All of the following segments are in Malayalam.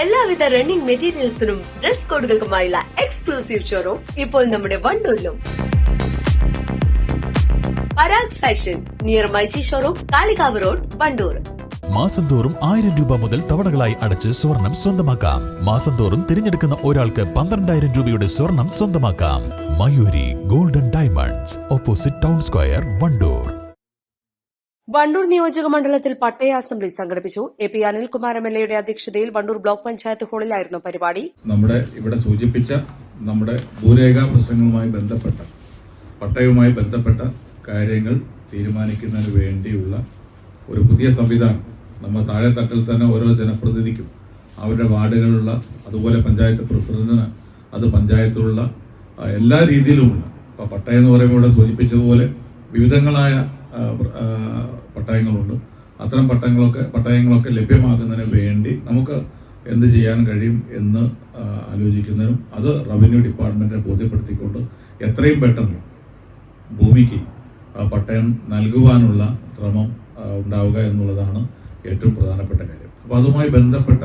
എല്ലാവിധ റണ്ണിംഗ് മെറ്റീരിയൽസിനും ഡ്രസ് കോഡുകൾക്കുമായുള്ള എക്സ്ക്ലൂസീവ് ഷോറൂം ഇപ്പോൾ നമ്മുടെ വണ്ടൂരിലും. Parag fashion near myG showroom, Kalikavu road, Wandoor. മാസം തോറും 1000 രൂപ മുതൽ തവണകളായി അടച്ച് സ്വർണം സ്വന്തമാക്കാം. മാസം തോറും തിരഞ്ഞെടുക്കുന്ന ഒരാൾക്ക് 12,000 രൂപയുടെ സ്വർണം സ്വന്തമാക്കാം. Mayuri golden diamonds, opposite town square, Wandoor. Wandoor നിയോജക മണ്ഡലത്തിൽ പട്ടയ അസംബ്ലി സംഘടിപ്പിച്ചു. എ.പി. അനിൽകുമാർ എം.എൽ.എയുടെ അധ്യക്ഷതയിൽ വണ്ടൂർ ബ്ലോക്ക് പഞ്ചായത്ത് ഹാളിലായിരുന്നു പരിപാടി. നമ്മുടെ ഇവിടെ സൂചിപ്പിച്ച നമ്മുടെ ഭൂരേഖാ പ്രശ്നങ്ങളുമായി ബന്ധപ്പെട്ട പട്ടയവുമായി ബന്ധപ്പെട്ട കാര്യങ്ങൾ തീരുമാനിക്കുന്നതിന് വേണ്ടിയുള്ള ഒരു പുതിയ സംവിധാനം നമ്മൾ താഴെത്തട്ടിൽ തന്നെ ഓരോ ജനപ്രതിനിധിക്കും അവരുടെ വാർഡുകളിലുള്ള, അതുപോലെ പഞ്ചായത്ത് പ്രസിഡന്റിന്, അത് പഞ്ചായത്തിലുള്ള എല്ലാ രീതിയിലുമുള്ള, ഇപ്പോൾ പട്ടയം എന്ന് പറയുമ്പോൾ ഇവിടെ സൂചിപ്പിച്ചതുപോലെ വിവിധങ്ങളായ പട്ടയങ്ങളുണ്ട്. അത്തരം പട്ടയങ്ങളൊക്കെ ലഭ്യമാക്കുന്നതിന് വേണ്ടി നമുക്ക് എന്ത് ചെയ്യാൻ കഴിയും എന്ന് ആലോചിക്കുന്നതിനും അത് റവന്യൂ ഡിപ്പാർട്ട്മെന്റിനെ ബോധ്യപ്പെടുത്തിക്കൊണ്ട് എത്രയും പെട്ടെന്ന് ഭൂമിക്ക് പട്ടയം നൽകുവാനുള്ള ശ്രമം ഉണ്ടാവുക എന്നുള്ളതാണ് ഏറ്റവും പ്രധാനപ്പെട്ട കാര്യം. അപ്പോൾ അതുമായി ബന്ധപ്പെട്ട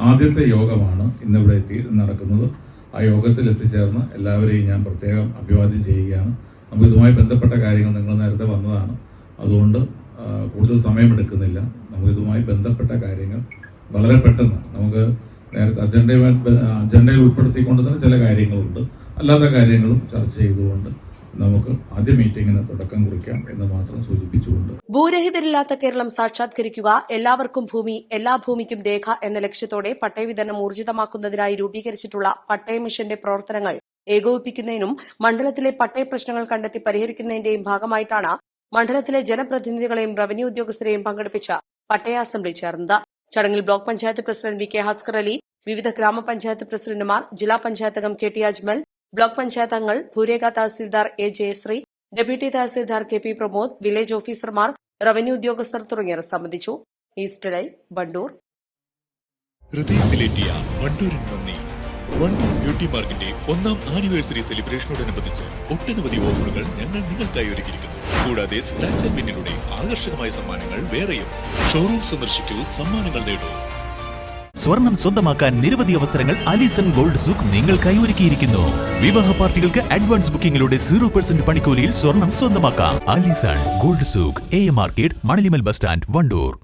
ആദ്യത്തെ യോഗമാണ് ഇന്നിവിടെ നടക്കുന്നത്. ആ യോഗത്തിൽ എത്തിച്ചേർന്ന് എല്ലാവരെയും ഞാൻ പ്രത്യേകം അഭിവാദ്യം ചെയ്യുകയാണ്. നമുക്ക് ഇതുമായി ബന്ധപ്പെട്ട കാര്യങ്ങൾ നിങ്ങൾ നേരത്തെ വന്നതാണ്, അതുകൊണ്ട് കൂടുതൽ സമയമെടുക്കുന്നില്ല. നമുക്ക് ഇതുമായി ബന്ധപ്പെട്ട കാര്യങ്ങൾ വളരെ പെട്ടെന്ന് നമുക്ക് നേരത്തെ അജണ്ടയിൽ ഉൾപ്പെടുത്തിക്കൊണ്ട് തന്നെ ചില കാര്യങ്ങളുണ്ട്, അല്ലാത്ത കാര്യങ്ങളും ചർച്ച ചെയ്തുകൊണ്ട് നമുക്ക് ആദ്യ മീറ്റിംഗിന് തുടക്കം കുറിക്കാം എന്ന് മാത്രം സൂചിപ്പിച്ചുകൊണ്ട്, ഭൂരഹിതരില്ലാത്ത കേരളം സാക്ഷാത്കരിക്കുക, എല്ലാവർക്കും ഭൂമി, എല്ലാ ഭൂമിക്കും രേഖ എന്ന ലക്ഷ്യത്തോടെ പട്ടയ വിതരണം ഊർജിതമാക്കുന്നതിനായി രൂപീകരിച്ചിട്ടുള്ള പട്ടയ മിഷന്റെ പ്രവർത്തനങ്ങൾ ഏകോപിപ്പിക്കുന്നതിനും മണ്ഡലത്തിലെ പട്ടയ പ്രശ്നങ്ങൾ കണ്ടെത്തി പരിഹരിക്കുന്നതിന്റെയും ഭാഗമായിട്ടാണ് മണ്ഡലത്തിലെ ജനപ്രതിനിധികളെയും റവന്യൂ ഉദ്യോഗസ്ഥരെയും പങ്കെടുപ്പിച്ച പട്ടയ അസംബ്ലി ചേർന്നത്. ചടങ്ങിൽ block panchayat president V K Haskar Ali, വിവിധ ഗ്രാമപഞ്ചായത്ത് പ്രസിഡന്റുമാർ, ജില്ലാ പഞ്ചായത്ത് അംഗം K T Ajmal, block panchayat അംഗങ്ങൾ, ഭൂരേഖ തഹസീൽദാർ എ ജയശ്രീ, ഡെപ്യൂട്ടി തഹസീൽദാർ കെ പി പ്രമോദ്, വില്ലേജ് ഓഫീസർമാർ, റവന്യൂ ഉദ്യോഗസ്ഥർ തുടങ്ങിയവർ സംബന്ധിച്ചു. East day, Wandoor. ഹൃദയത്തിലേറ്റിയ വണ്ടൂരിന് നന്ദി. വണ്ടൂർ ബ്യൂട്ടി പാർക്കിന്റെ 1ാം ആനിവേഴ്സറി സെലിബ്രേഷനോടനുബന്ധിച്ച് ഒട്ടനവധി ഓഫറുകൾ ഞങ്ങൾ നിങ്ങൾക്കായി ഒരുക്കിയിരിക്കുന്നു. കൂടാതെ സ്ക്രാച്ച് ആൻഡ് വിന്നിലൂടെ ആകർഷകമായ സമ്മാനങ്ങൾ വേറെയും. ഷോറൂം സന്ദർശിക്കൂ, സമ്മാനങ്ങൾ നേടൂ. സ്വർണം സ്വന്തമാക്കാൻ നിരവധി അവസരങ്ങൾ അലിസൺ ഗോൾഡ് സൂക്ക് നിങ്ങൾക്കായി ഒരുക്കിയിരിക്കുന്നു. വിവാഹ പാർട്ടികൾക്ക് അഡ്വാൻസ് ബുക്കിംഗിലൂടെ 0% പണിക്കൂലിയിൽ സ്വർണം സ്വന്തമാക്കാം. അലിസൺ ഗോൾഡ് സൂക്ക്, AM market, Manalimal bus stand, Wandoor.